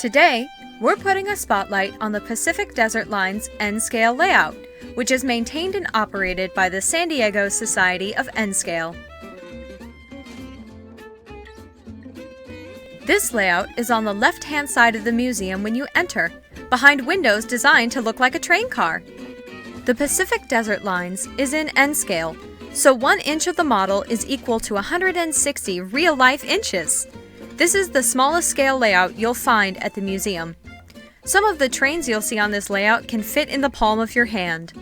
Today, we're putting a spotlight on the Pacific Desert Line's N-scale layout, which is maintained and operated by the San Diego Society of N-scale. This layout is on the left-hand side of the museum when you enter, behind windows designed to look like a train car. The Pacific Desert Lines is in N-scale, so 1 inch of the model is equal to 160 real-life inches. This is the smallest scale layout you'll find at the museum. Some of the trains you'll see on this layout can fit in the palm of your hand.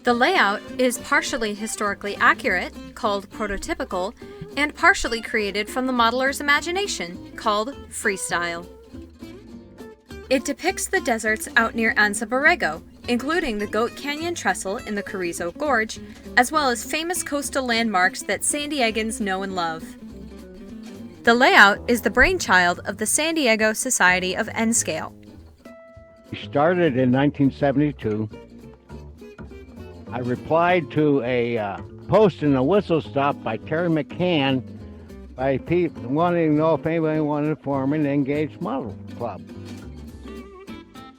The layout is partially historically accurate, called Prototypical, and partially created from the modeler's imagination, called Freestyle. It depicts the deserts out near Anza Borrego, including the Goat Canyon Trestle in the Carrizo Gorge, as well as famous coastal landmarks that San Diegans know and love. The layout is the brainchild of the San Diego Society of N-scale. We started in 1972. I replied to a post in a whistle stop by Terry McCann by people wanting to know if anybody wanted to form an engaged model club.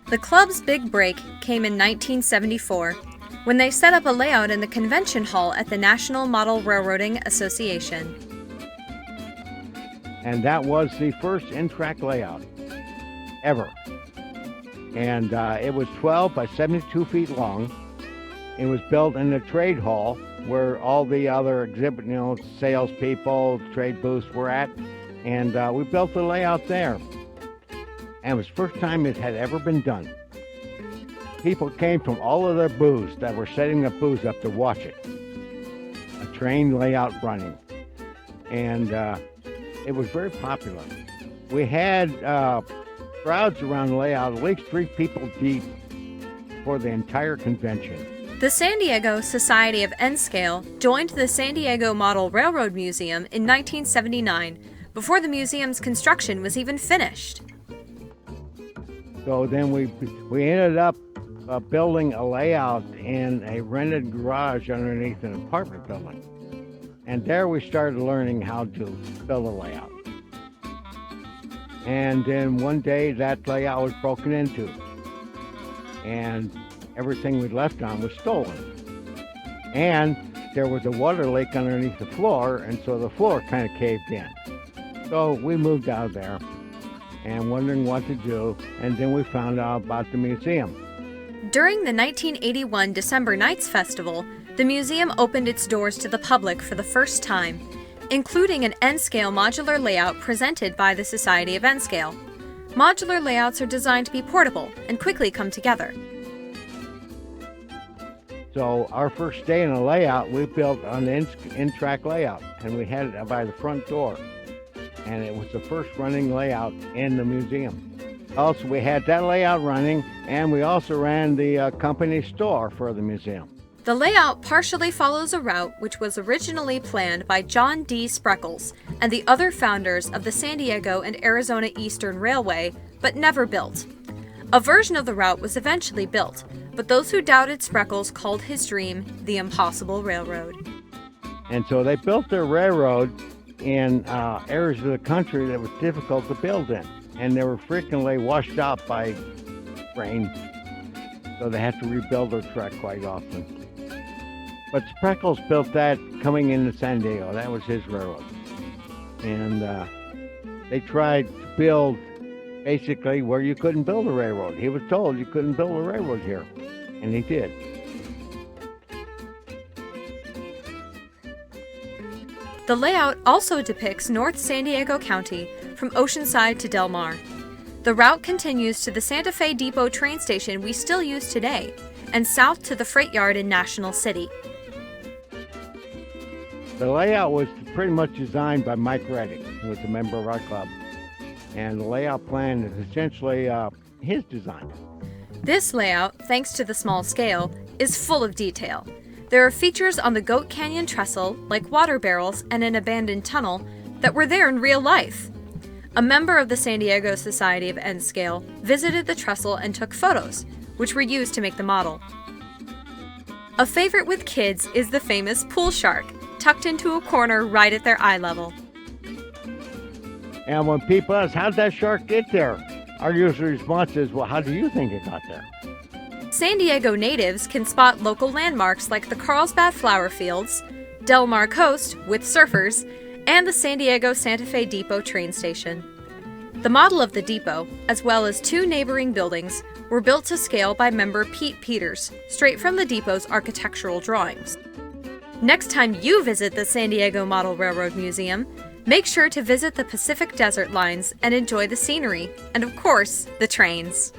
The club's big break came in 1974, when they set up a layout in the convention hall at the National Model Railroading Association. And that was the first in-track layout ever. And it was 12 by 72 feet long. It was built in the trade hall where all the other salespeople, trade booths were at. And we built the layout there. And it was the first time it had ever been done. People came from all of their booths that were setting the booths up to watch it. A train layout running. And it was very popular. We had crowds around the layout, at least 3 people deep for the entire convention. The San Diego Society of N-scale joined the San Diego Model Railroad Museum in 1979, before the museum's construction was even finished. So then we ended up building a layout in a rented garage underneath an apartment building. And there we started learning how to build a layout. And then one day that layout was broken into. And everything we left on was stolen. And there was a water leak underneath the floor, and so the floor kind of caved in. So we moved out of there and wondering what to do, and then we found out about the museum. During the 1981 December Nights Festival, the museum opened its doors to the public for the first time, including an N-scale modular layout presented by the Society of N-scale. Modular layouts are designed to be portable and quickly come together. So our first day in the layout, we built an in-track layout, and we had it by the front door. And it was the first running layout in the museum. Also, we had that layout running, and we also ran the company store for the museum. The layout partially follows a route which was originally planned by John D. Spreckles and the other founders of the San Diego and Arizona Eastern Railway, but never built. A version of the route was eventually built, but those who doubted Spreckles called his dream the Impossible Railroad. And so they built their railroad in areas of the country that was difficult to build in, and they were frequently washed out by rain, so they had to rebuild their track quite often. But Spreckles built that coming into San Diego. That was his railroad. And they tried to build basically where you couldn't build a railroad. He was told you couldn't build a railroad here, and he did. The layout also depicts North San Diego County from Oceanside to Del Mar. The route continues to the Santa Fe Depot train station we still use today, and south to the freight yard in National City. The layout was pretty much designed by Mike Reddick, who was a member of our club. And the layout plan is essentially his design. This layout, thanks to the small scale, is full of detail. There are features on the Goat Canyon Trestle, like water barrels and an abandoned tunnel, that were there in real life. A member of the San Diego Society of N-scale visited the trestle and took photos, which were used to make the model. A favorite with kids is the famous pool shark, tucked into a corner right at their eye level. And when people ask, how'd that shark get there? Our usual response is, well, how do you think it got there? San Diego natives can spot local landmarks like the Carlsbad Flower Fields, Del Mar Coast with surfers, and the San Diego Santa Fe Depot train station. The model of the depot, as well as 2 neighboring buildings, were built to scale by member Pete Peters, straight from the depot's architectural drawings. Next time you visit the San Diego Model Railroad Museum, make sure to visit the Pacific Desert Lines and enjoy the scenery, and of course, the trains.